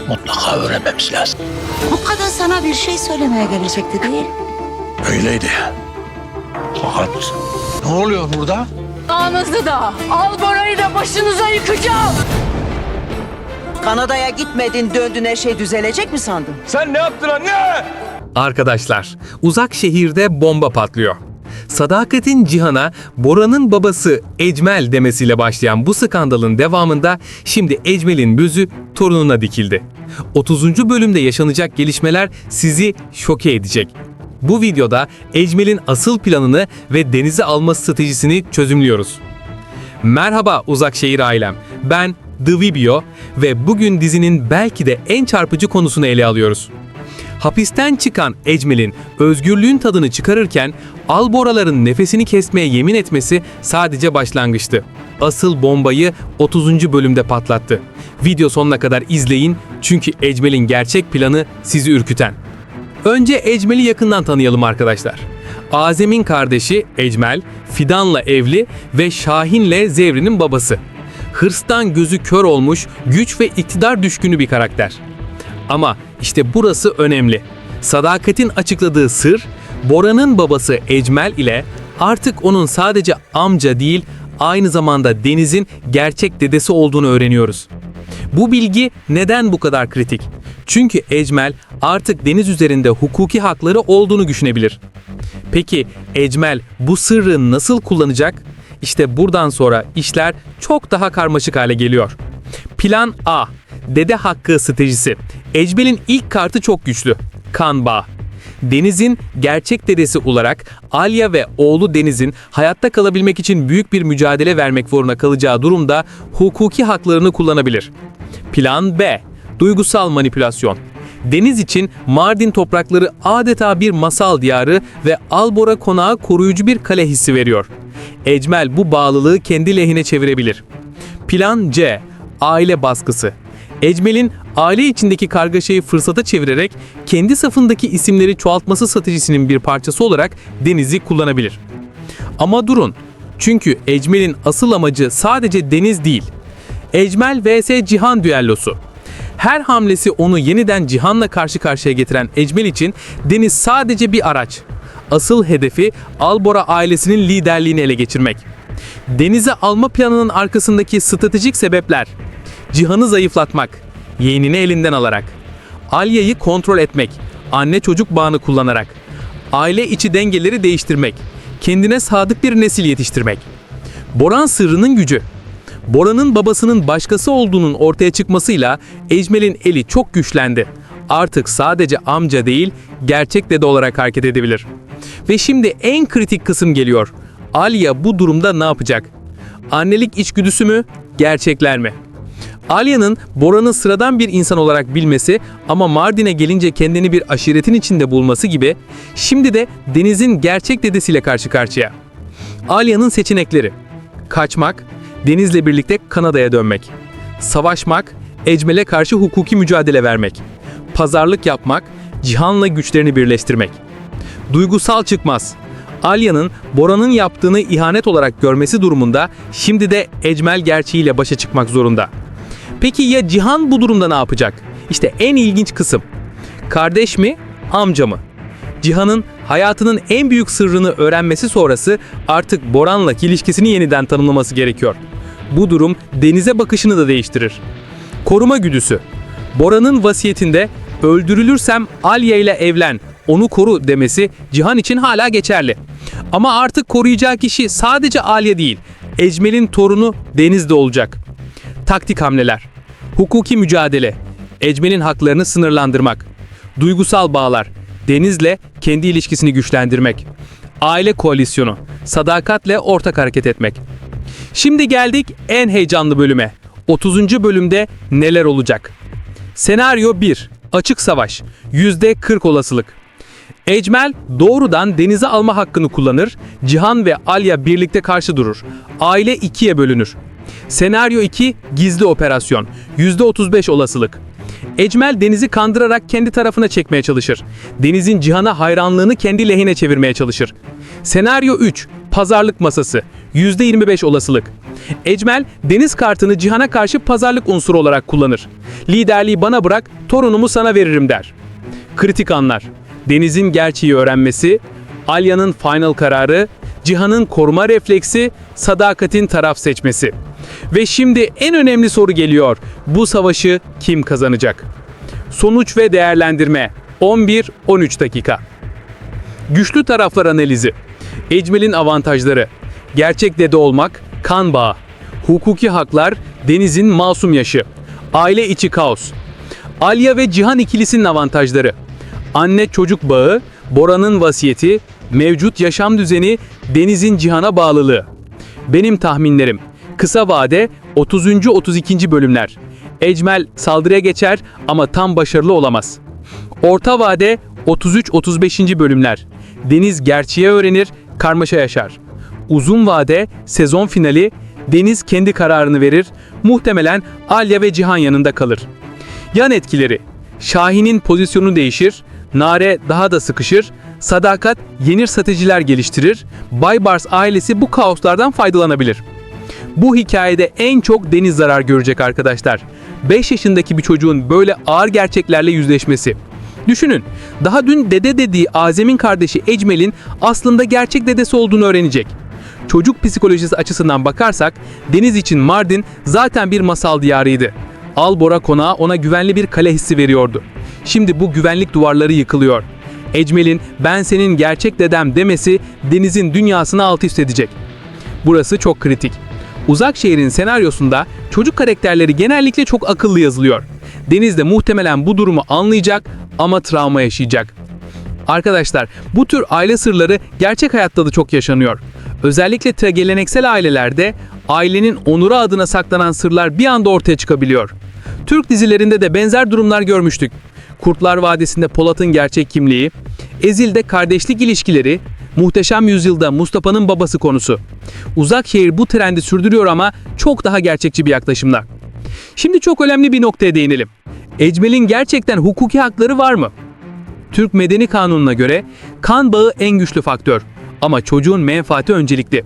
Mutlaka öğrenmemiz lazım. Bu kadın sana bir şey söylemeye gelecekti değil. Öyleydi. Fakat ne oluyor burada? Ağanızı da, Albora'yı da başınıza yıkacağım. Kanada'ya gitmedin, döndün, her şey düzelecek mi sandın? Sen ne yaptın anne? Arkadaşlar, uzak şehirde bomba patlıyor. Sadakat'in Cihan'a Bora'nın babası Ecmel demesiyle başlayan bu skandalın devamında şimdi Ecmel'in gözü torununa dikildi. 30. bölümde yaşanacak gelişmeler sizi şoke edecek. Bu videoda Ecmel'in asıl planını ve Deniz'i alma stratejisini çözümlüyoruz. Merhaba uzak şehir ailem, ben The Vibio ve bugün dizinin belki de en çarpıcı konusunu ele alıyoruz. Hapisten çıkan Ecmel'in özgürlüğün tadını çıkarırken Alboraların nefesini kesmeye yemin etmesi sadece başlangıçtı. Asıl bombayı 30. bölümde patlattı. Video sonuna kadar izleyin çünkü Ecmel'in gerçek planı sizi ürküten. Önce Ecmel'i yakından tanıyalım arkadaşlar. Azem'in kardeşi Ecmel, Fidan'la evli ve Şahin'le Zevri'nin babası. Hırstan gözü kör olmuş, güç ve iktidar düşkünü bir karakter. Ama işte burası önemli. Sadakat'in açıkladığı sır, Bora'nın babası Ecmel ile artık onun sadece amca değil, aynı zamanda Deniz'in gerçek dedesi olduğunu öğreniyoruz. Bu bilgi neden bu kadar kritik? Çünkü Ecmel artık Deniz üzerinde hukuki hakları olduğunu düşünebilir. Peki Ecmel bu sırrı nasıl kullanacak? İşte buradan sonra işler çok daha karmaşık hale geliyor. Plan A. Dede hakkı stratejisi. Ecmel'in ilk kartı çok güçlü. Kan bağı. Deniz'in gerçek dedesi olarak Alya ve oğlu Deniz'in hayatta kalabilmek için büyük bir mücadele vermek zorunda kalacağı durumda hukuki haklarını kullanabilir. Plan B. Duygusal manipülasyon. Deniz için Mardin toprakları adeta bir masal diyarı ve Albora konağı koruyucu bir kale hissi veriyor. Ecmel bu bağlılığı kendi lehine çevirebilir. Plan C. Aile baskısı. Ecmel'in aile içindeki kargaşayı fırsata çevirerek kendi safındaki isimleri çoğaltması stratejisinin bir parçası olarak Deniz'i kullanabilir. Ama durun, çünkü Ecmel'in asıl amacı sadece Deniz değil. Ecmel vs Cihan düellosu. Her hamlesi onu yeniden Cihan'la karşı karşıya getiren Ecmel için Deniz sadece bir araç. Asıl hedefi Albora ailesinin liderliğini ele geçirmek. Deniz'i alma planının arkasındaki stratejik sebepler: Cihan'ı zayıflatmak, yeğenini elinden alarak, Alya'yı kontrol etmek, anne çocuk bağını kullanarak, aile içi dengeleri değiştirmek, kendine sadık bir nesil yetiştirmek. Boran sırrının gücü. Bora'nın babasının başkası olduğunun ortaya çıkmasıyla Ecmel'in eli çok güçlendi. Artık sadece amca değil, gerçek dede olarak hareket edebilir. Ve şimdi en kritik kısım geliyor. Alya bu durumda ne yapacak? Annelik içgüdüsü mü, gerçekler mi? Alya'nın Bora'nı sıradan bir insan olarak bilmesi ama Mardin'e gelince kendini bir aşiretin içinde bulması gibi, şimdi de Deniz'in gerçek dedesiyle karşı karşıya. Alya'nın seçenekleri: kaçmak, Deniz'le birlikte Kanada'ya dönmek, savaşmak, Ecmel'e karşı hukuki mücadele vermek, pazarlık yapmak, Cihan'la güçlerini birleştirmek. Duygusal çıkmaz. Alya'nın Bora'nın yaptığını ihanet olarak görmesi durumunda şimdi de Ecmel gerçeğiyle başa çıkmak zorunda. Peki ya Cihan bu durumda ne yapacak? İşte en ilginç kısım. Kardeş mi, amca mı? Cihan'ın hayatının en büyük sırrını öğrenmesi sonrası artık Boran'la ilişkisini yeniden tanımlaması gerekiyor. Bu durum Deniz'e bakışını da değiştirir. Koruma güdüsü. Boran'ın vasiyetinde öldürülürsem Alya ile evlen, onu koru demesi Cihan için hala geçerli. Ama artık koruyacağı kişi sadece Alya değil, Ecmel'in torunu Deniz de olacak. Taktik hamleler. Hukuki mücadele. Ecmel'in haklarını sınırlandırmak. Duygusal bağlar. Deniz'le kendi ilişkisini güçlendirmek. Aile koalisyonu. Sadakatle ortak hareket etmek. Şimdi geldik en heyecanlı bölüme. 30. bölümde neler olacak? Senaryo 1. Açık savaş. %40 olasılık. Ecmel doğrudan Deniz'i alma hakkını kullanır. Cihan ve Alya birlikte karşı durur. Aile ikiye bölünür. Senaryo 2. Gizli operasyon. %35 olasılık. Ecmel Deniz'i kandırarak kendi tarafına çekmeye çalışır. Deniz'in Cihan'a hayranlığını kendi lehine çevirmeye çalışır. Senaryo 3. Pazarlık masası. %25 olasılık. Ecmel, Deniz kartını Cihan'a karşı pazarlık unsuru olarak kullanır. Liderliği bana bırak, torunumu sana veririm der. Kritik anlar. Deniz'in gerçeği öğrenmesi, Alya'nın final kararı, Cihan'ın koruma refleksi, Sadakat'in taraf seçmesi. Ve şimdi en önemli soru geliyor. Bu savaşı kim kazanacak? Sonuç ve değerlendirme. 11-13 dakika. Güçlü taraflar analizi. Ecmel'in avantajları. Gerçek dede olmak, kan bağı. Hukuki haklar, Deniz'in masum yaşı. Aile içi kaos. Alya ve Cihan ikilisinin avantajları. Anne çocuk bağı, Bora'nın vasiyeti, mevcut yaşam düzeni, Deniz'in Cihan'a bağlılığı. Benim tahminlerim. Kısa vade 30. 32. bölümler. Ecmel saldırıya geçer ama tam başarılı olamaz. Orta vade 33-35. bölümler. Deniz gerçeği öğrenir, karmaşa yaşar. Uzun vade sezon finali, Deniz kendi kararını verir, muhtemelen Alya ve Cihan yanında kalır. Yan etkileri. Şahin'in pozisyonu değişir, Nare daha da sıkışır, Sadakat yeni stratejiler geliştirir, Baybars ailesi bu kaoslardan faydalanabilir. Bu hikayede en çok Deniz zarar görecek arkadaşlar. 5 yaşındaki bir çocuğun böyle ağır gerçeklerle yüzleşmesi. Düşünün, daha dün dede dediği Azem'in kardeşi Ecmel'in aslında gerçek dedesi olduğunu öğrenecek. Çocuk psikolojisi açısından bakarsak, Deniz için Mardin zaten bir masal diyarıydı. Albora konağı ona güvenli bir kale hissi veriyordu. Şimdi bu güvenlik duvarları yıkılıyor. Ecmel'in "ben senin gerçek dedem" demesi Deniz'in dünyasını alt üst edecek. Burası çok kritik. Uzak Şehir'in senaryosunda çocuk karakterleri genellikle çok akıllı yazılıyor. Deniz de muhtemelen bu durumu anlayacak ama travma yaşayacak. Arkadaşlar, bu tür aile sırları gerçek hayatta da çok yaşanıyor. Özellikle geleneksel ailelerde ailenin onuru adına saklanan sırlar bir anda ortaya çıkabiliyor. Türk dizilerinde de benzer durumlar görmüştük. Kurtlar Vadisi'nde Polat'ın gerçek kimliği, Ezil'de kardeşlik ilişkileri, Muhteşem Yüzyıl'da Mustafa'nın babası konusu. Uzak Şehir bu trendi sürdürüyor ama çok daha gerçekçi bir yaklaşımla. Şimdi çok önemli bir noktaya değinelim. Ecmel'in gerçekten hukuki hakları var mı? Türk Medeni Kanunu'na göre kan bağı en güçlü faktör ama çocuğun menfaati öncelikli.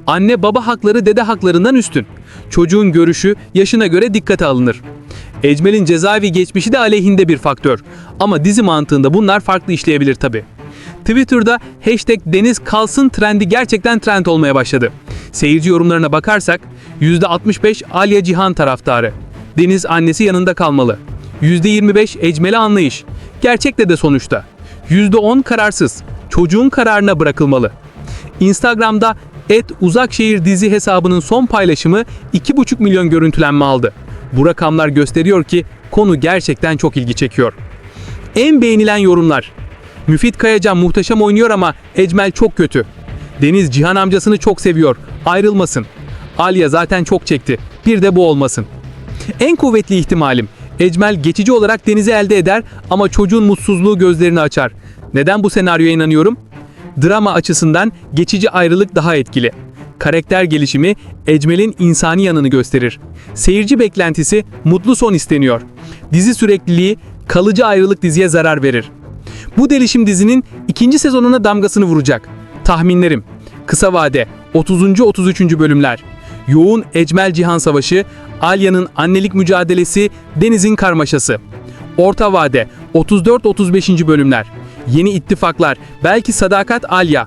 Anne baba hakları dede haklarından üstün. Çocuğun görüşü yaşına göre dikkate alınır. Ecmel'in cezaevi geçmişi de aleyhinde bir faktör ama dizi mantığında bunlar farklı işleyebilir tabi. Twitter'da #Deniz kalsın trendi gerçekten trend olmaya başladı. Seyirci yorumlarına bakarsak %65 Alya Cihan taraftarı. Deniz annesi yanında kalmalı. %25 Ecmel'e anlayış. Gerçekte de sonuçta. %10 kararsız. Çocuğun kararına bırakılmalı. Instagram'da @uzakşehir dizi hesabının son paylaşımı 2,5 milyon görüntülenme aldı. Bu rakamlar gösteriyor ki konu gerçekten çok ilgi çekiyor. En beğenilen yorumlar. Müfit Kayacan muhteşem oynuyor ama Ecmel çok kötü. Deniz Cihan amcasını çok seviyor, ayrılmasın. Alya zaten çok çekti, bir de bu olmasın. En kuvvetli ihtimalim, Ecmel geçici olarak Deniz'i elde eder ama çocuğun mutsuzluğu gözlerini açar. Neden bu senaryoya inanıyorum? Drama açısından geçici ayrılık daha etkili. Karakter gelişimi Ecmel'in insani yanını gösterir. Seyirci beklentisi mutlu son isteniyor. Dizi sürekliliği kalıcı ayrılık diziye zarar verir. Bu değişim dizinin 2. sezonuna damgasını vuracak. Tahminlerim. Kısa vade 30. 33. bölümler. Yoğun Ecmel Cihan savaşı, Alya'nın annelik mücadelesi, Deniz'in karmaşası. Orta vade 34-35. bölümler. Yeni ittifaklar, belki Sadakat Alya.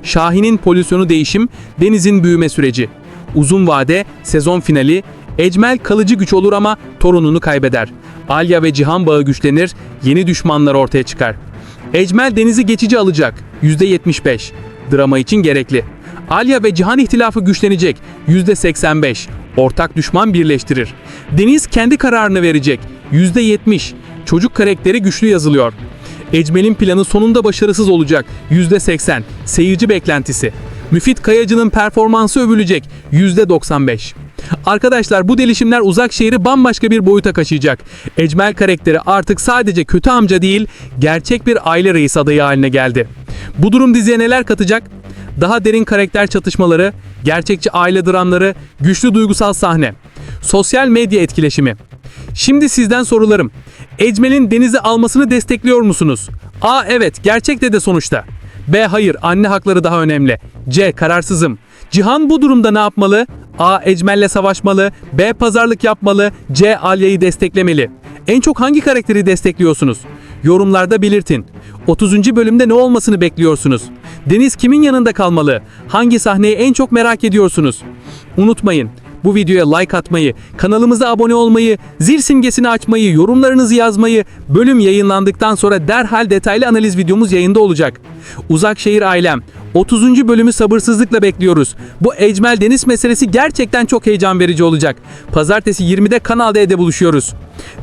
Şahin'in pozisyonu değişim, Deniz'in büyüme süreci. Uzun vade sezon finali, Ecmel kalıcı güç olur ama torununu kaybeder. Alya ve Cihan bağı güçlenir, yeni düşmanlar ortaya çıkar. Ecmel Deniz'i geçici alacak, %75. Drama için gerekli. Alya ve Cihan ihtilafı güçlenecek, %85. Ortak düşman birleştirir. Deniz kendi kararını verecek, %70. Çocuk karakteri güçlü yazılıyor. Ecmel'in planı sonunda başarısız olacak, %80. Seyirci beklentisi. Müfit Kayacı'nın performansı övülecek, %95. Arkadaşlar, bu değişimler Uzak Şehir'i bambaşka bir boyuta kaşıyacak. Ecmel karakteri artık sadece kötü amca değil, gerçek bir aile reis adayı haline geldi. Bu durum diziye neler katacak? Daha derin karakter çatışmaları, gerçekçi aile dramları, güçlü duygusal sahne. Sosyal medya etkileşimi. Şimdi sizden sorularım. Ecmel'in Deniz'i almasını destekliyor musunuz? A. Evet, gerçekte de sonuçta. B. Hayır, anne hakları daha önemli. C. Kararsızım. Cihan bu durumda ne yapmalı? A. Ecmel'le savaşmalı. B. Pazarlık yapmalı. C. Alya'yı desteklemeli. En çok hangi karakteri destekliyorsunuz? Yorumlarda belirtin. 30. bölümde ne olmasını bekliyorsunuz? Deniz kimin yanında kalmalı? Hangi sahneyi en çok merak ediyorsunuz? Unutmayın, bu videoya like atmayı, kanalımıza abone olmayı, zil simgesini açmayı, yorumlarınızı yazmayı, bölüm yayınlandıktan sonra derhal detaylı analiz videomuz yayında olacak. Uzakşehir ailem, 30. bölümü sabırsızlıkla bekliyoruz. Bu Ecmel Deniz meselesi gerçekten çok heyecan verici olacak. Pazartesi 20'de Kanal D'de buluşuyoruz.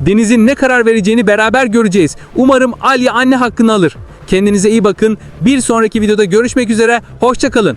Deniz'in ne karar vereceğini beraber göreceğiz. Umarım Alya anne hakkını alır. Kendinize iyi bakın. Bir sonraki videoda görüşmek üzere. Hoşça kalın.